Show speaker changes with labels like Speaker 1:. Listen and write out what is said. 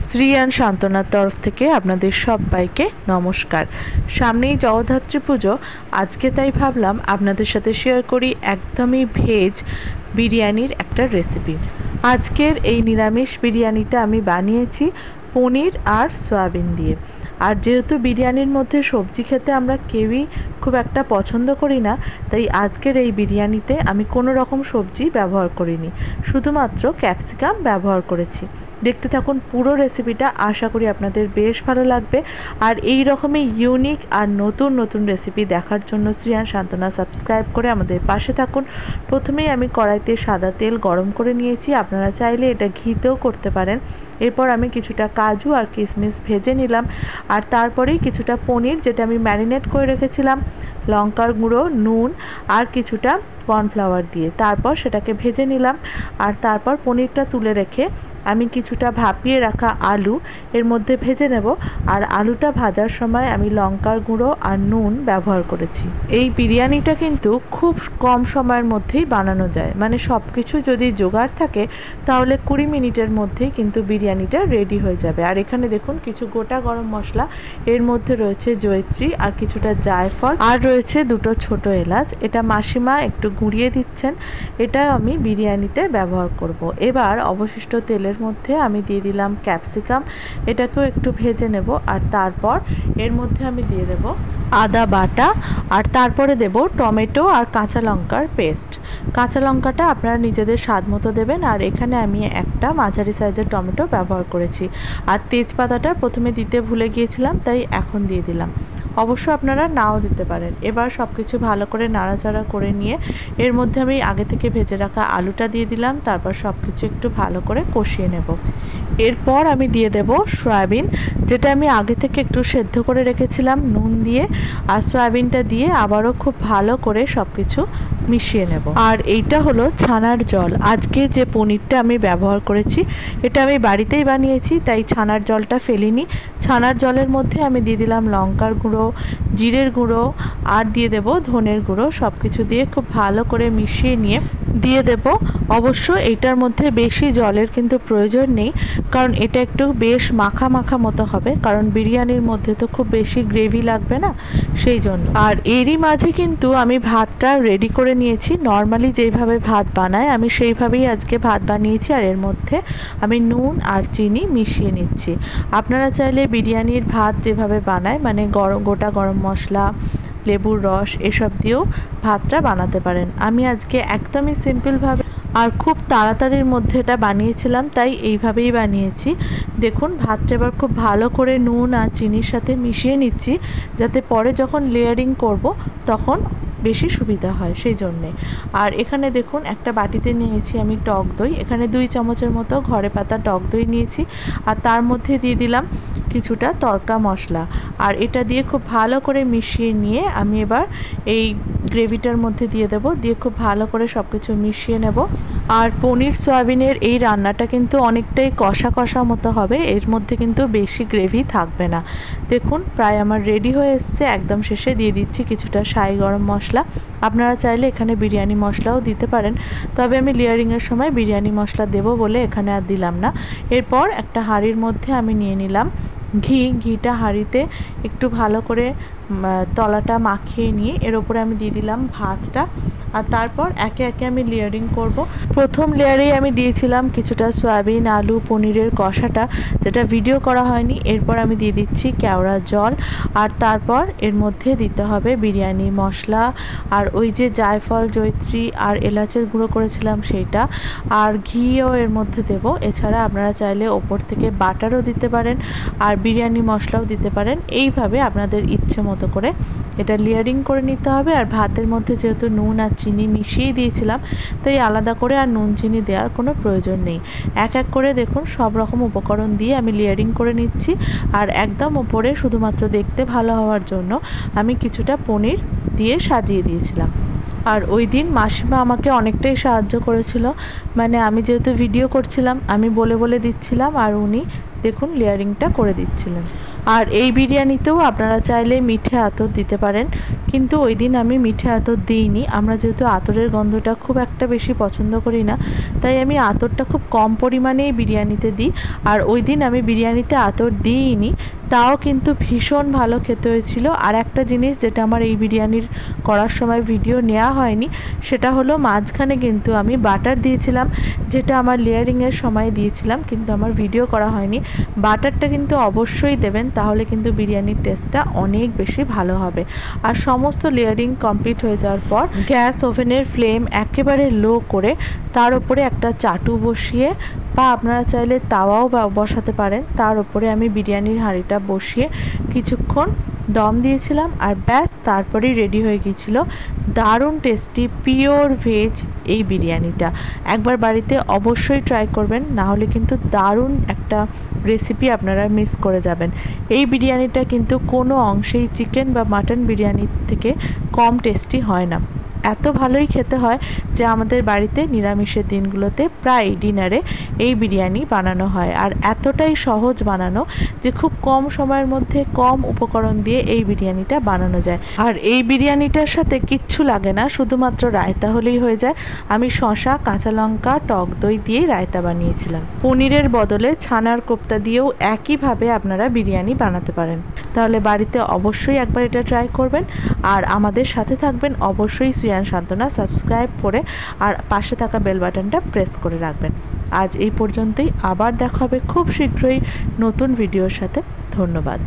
Speaker 1: শ্রীয়ান সান্ত্বনার তরফ থেকে আপনাদের সবাইকে নমস্কার। সামনেই জগদ্ধাত্রী পুজো, আজকে তাই ভাবলাম আপনাদের সাথে শেয়ার করি একদমই ভেজ বিরিয়ানির একটা রেসিপি। আজকের এই নিরামিষ বিরিয়ানিটা আমি বানিয়েছি পনির আর সয়াবিন দিয়ে। আর যেহেতু বিরিয়ানির মধ্যে সবজি খেতে আমরা কেউই খুব একটা পছন্দ করি না, তাই আজকের এই বিরিয়ানিতে আমি কোনো রকম সবজি ব্যবহার করিনি, শুধুমাত্র ক্যাপসিকাম ব্যবহার করেছি। দেখতে থাকুন পুরো রেসিপিটা, আশা করি আপনাদের বেশ ভালো লাগবে। আর এই রকমই ইউনিক আর নতুন নতুন রেসিপি দেখার জন্য শ্রীয়ান সান্ত্বনা সাবস্ক্রাইব করে আমাদের পাশে থাকুন। প্রথমেই আমি কড়াইতে সাদা তেল গরম করে নিয়েছি, আপনারা চাইলে এটা ঘিতেও করতে পারেন। এরপর আমি কিছুটা কাজু আর কিশমিশ ভেজে নিলাম, আর তারপরেই কিছুটা পনির, যেটা আমি ম্যারিনেট করে রেখেছিলাম লঙ্কার গুঁড়ো, নুন আর কিছুটা কর্নফ্লাওয়ার দিয়ে, তারপর সেটাকে ভেজে নিলাম। আর তারপর পনিরটা তুলে রেখে আমি কিছুটা ভাপিয়ে রাখা আলু এর মধ্যে ভেজে নেব। আর আলুটা ভাজার সময় আমি লঙ্কার গুঁড়ো আর নুন ব্যবহার করেছি। এই বিরিয়ানিটা কিন্তু খুব কম সময়ের মধ্যেই বানানো যায়, মানে সব কিছু যদি জোগাড় থাকে তাহলে 20 মিনিটের মধ্যেই কিন্তু বিরিয়ানিটা রেডি হয়ে যাবে। আর এখানে দেখুন কিছু গোটা গরম মশলা, এর মধ্যে রয়েছে জয়িত্রী আর কিছুটা জায়ফল, আর রয়েছে দুটো ছোট এলাচ। এটা মাসিমা একটু গুঁড়িয়ে দিচ্ছেন, এটা আমি বিরিয়ানিতে ব্যবহার করব। এবার অবশিষ্ট তেলের মধ্যে আমি দিয়ে দিলাম ক্যাপসিকাম, এটাকেও একটু ভেজে নেব। আর তারপর এর মধ্যে আমি দিয়ে দেব আদা বাটা, আর তারপরে দেব টমেটো আর কাঁচা লঙ্কার পেস্ট। কাঁচা লঙ্কাটা আপনারা নিজেদের স্বাদ মতো দেবেন। আর এখানে আমি একটা মাঝারি সাইজের টমেটো ব্যবহার করেছি। আর তেজপাতাটা প্রথমে দিতে ভুলে গিয়েছিলাম, তাই এখন দিয়ে দিলাম। অবশ্য আপনারা নাও দিতে পারেন। এবার সব কিছু ভালো করে নাড়াচাড়া করে নিয়ে এর মধ্যে আমি আগে থেকে ভেজে রাখা আলুটা দিয়ে দিলাম, তারপর সব কিছু একটু ভালো করে কষিয়ে নেব। এরপর আমি দিয়ে দেব সয়াবিন, যেটা আমি আগে থেকে একটু সেদ্ধ করে রেখেছিলাম নুন দিয়ে। আর সয়াবিনটা দিয়ে আবারও খুব ভালো করে সব কিছু মিশিয়ে নেব। আর এইটা হলো ছানার জল। আজকে যে পনিরটা আমি ব্যবহার করেছি এটা আমি বাড়িতেই বানিয়েছি, তাই ছানার জলটা ফেলিনি। ছানার জলের মধ্যে আমি দিয়ে দিলাম লঙ্কার গুঁড়ো, জিরের গুঁড়ো, আর দিয়ে দেব ধনের গুঁড়ো। সব কিছু দিয়ে খুব ভালো করে মিশিয়ে নিয়ে দিয়ে দেব। অবশ্য এইটার মধ্যে বেশি জলের কিন্তু প্রয়োজন নেই, কারণ এটা একটু বেশ মাখা মাখা মতো হবে, কারণ বিরিয়ানির মধ্যে তো খুব বেশি গ্রেভি লাগবে না, সেই জন্য। আর এরই মাঝে কিন্তু আমি ভাতটা রেডি করে নিয়েছি। নর্মালি যেইভাবে ভাত বানায় আমি সেইভাবেই আজকে ভাত বানিয়েছি। আর এর মধ্যে আমি নুন আর চিনি মিশিয়ে নিচ্ছি। আপনারা চাইলে বিরিয়ানির ভাত যেভাবে বানায়, মানে গোটা গরম মশলা, লেবুর রস এসব দিয়েও ভাতটা বানাতে পারেন। আমি আজকে একদমই সিম্পলভাবে আর খুব তাড়াতাড়ির মধ্যে এটা বানিয়েছিলাম, তাই এইভাবেই বানিয়েছি। দেখুন ভাতটা এবার খুব ভালো করে নুন আর চিনির সাথে মিশিয়ে নিচ্ছি, যাতে পরে যখন লেয়ারিং করব তখন বেশি সুবিধা হয়, সেই জন্যে। আর এখানে দেখুন একটা বাটিতে নিয়েছি আমি টক দই, এখানে 2 চামচের মতো ঘরে পাতা টক দই নিয়েছি। আর তার মধ্যে দিয়ে দিলাম কিছুটা তড়কা মশলা। আর এটা দিয়ে খুব ভালো করে মিশিয়ে নিয়ে আমি এবার এই গ্রেভিটার মধ্যে দিয়ে দেব, দিয়ে খুব ভালো করে সব কিছু মিশিয়ে নেব। আর পনির সয়াবিনের এই রান্নাটা কিন্তু অনেকটাই কষা কষা মতো হবে, এর মধ্যে কিন্তু বেশি গ্রেভি থাকবে না। দেখুন প্রায় আমার রেডি হয়ে এসছে। একদম শেষে দিয়ে দিচ্ছি কিছুটা শাহি গরম মশলা। আপনারা চাইলে এখানে বিরিয়ানি মশলাও দিতে পারেন, তবে আমি লেয়ারিংয়ের সময় বিরিয়ানি মশলা দেব বলে এখানে আর দিলাম না। এরপর একটা হাঁড়ির মধ্যে আমি নিয়ে নিলাম ঘিটা হাঁড়িতে একটু ভালো করে তলাটা মাখিয়ে নিয়ে এর ওপরে আমি দিয়ে দিলাম ভাতটা। আর তারপর একে একে আমি লেয়ারিং করব। প্রথম লেয়ারেই আমি দিয়েছিলাম কিছুটা সয়াবিন আলু পনিরের কষাটা, যেটা ভিডিও করা হয়নি। এরপর আমি দিয়ে দিচ্ছি কেওড়া জল, আর তারপর এর মধ্যে দিতে হবে বিরিয়ানি মশলা, আর ওই যে জায়ফল জয়িত্রী আর এলাচের গুঁড়ো করেছিলাম সেইটা, আর ঘিও এর মধ্যে দেব। এছাড়া আপনারা চাইলে ওপর থেকে বাটারও দিতে পারেন, আর বিরিয়ানি মশলাও দিতে পারেন। এইভাবে আপনাদের ইচ্ছে মতো করে এটা লেয়ারিং করে নিতে হবে। আর ভাতের মধ্যে যেহেতু নুন আর চিনি মিশিয়ে দিয়েছিলাম, তাই আলাদা করে আর নুন চিনি দেওয়ার কোনো প্রয়োজন নেই। এক এক করে দেখুন সব রকম উপকরণ দিয়ে আমি লেয়ারিং করে নিচ্ছি। আর একদম উপরে শুধুমাত্র দেখতে ভালো হওয়ার জন্য আমি কিছুটা পনির দিয়ে সাজিয়ে দিয়েছিলাম। আর ওই দিন মাসিমা আমাকে অনেকটাই সাহায্য করেছিল, মানে আমি যেহেতু ভিডিও করছিলাম আমি বলে বলে দিচ্ছিলাম, আর উনি দেখুন লেয়ারিংটা করে দিচ্ছিলেন। আর এই বিরিয়ানিতেও আপনারা চাইলে মিঠে আতর দিতে পারেন, কিন্তু ওই দিন আমি মিঠে আতর দিইনি। আমরা যেহেতু আতরের গন্ধটা খুব একটা বেশি পছন্দ করি না, তাই আমি আতরটা খুব কম পরিমাণেই বিরিয়ানিতে দিই। আর ওই দিন আমি বিরিয়ানিতে আতর দিইনি, তাও কিন্তু ভীষণ ভালো খেতে হয়েছিল। আর একটা জিনিস যেটা আমার এই বিরিয়ানির করার সময় ভিডিও নেওয়া হয়নি, সেটা হলো মাঝখানে কিন্তু আমি বাটার দিয়েছিলাম, যেটা আমার লেয়ারিংয়ের সময় দিয়েছিলাম, কিন্তু আমার ভিডিও করা হয়নি। বাটারটা কিন্তু অবশ্যই দেবেন, তাহলে কিন্তু বিরিয়ানির টেস্টটা অনেক বেশি ভালো হবে। আর সমস্ত লেয়ারিং কমপ্লিট হয়ে যাওয়ার পর গ্যাস ওভেনের ফ্লেম একেবারে লো করে তার উপরে একটা চাটু বসিয়ে, বা আপনারা চাইলে তাওয়াও বসাতে পারেন, তার উপরে আমি বিরিয়ানির হাঁড়িটা বসিয়ে কিছুক্ষণ দম দিয়েছিলাম। আর ব্যাস, তারপরেই রেডি হয়ে গিয়েছিল দারুণ টেস্টি পিওর ভেজ এই বিরিয়ানিটা। একবার বাড়িতে অবশ্যই ট্রাই করবেন, না হলে কিন্তু দারুণ একটা রেসিপি আপনারা মিস করে যাবেন। এই বিরিয়ানিটা কিন্তু কোনো অংশেই চিকেন বা মাটন বিরিয়ানির থেকে কম টেস্টি হয় না। এত ভালোই খেতে হয় যে আমাদের বাড়িতে নিরামিষের দিনগুলোতে প্রায় ডিনারে এই বিরিয়ানি বানানো হয়। আর এতটাই সহজ বানানো যে খুব কম সময়ের মধ্যে কম উপকরণ দিয়ে এই বিরিয়ানিটা বানানো যায়। আর এই বিরিয়ানিটার সাথে কিচ্ছু লাগে না, শুধুমাত্র রায়তা হলেই হয়ে যায়। আমি শসা, কাঁচা লঙ্কা, টক দই দিয়েই রায়তা বানিয়েছিলাম। পনিরের বদলে ছানার কোপ্তা দিয়েও একইভাবে আপনারা বিরিয়ানি বানাতে পারেন। তাহলে বাড়িতে অবশ্যই একবার এটা ট্রাই করবেন। আর আমাদের সাথে থাকবেন অবশ্যই শ্রিয়ান সান্ত্বনা সাবস্ক্রাইব করে, আর পাশে থাকা বেল বাটনটা প্রেস করে রাখবেন। আজ এই পর্যন্তই, আবার দেখা হবে খুব শীঘ্রই নতুন ভিডিওর সাথে। ধন্যবাদ।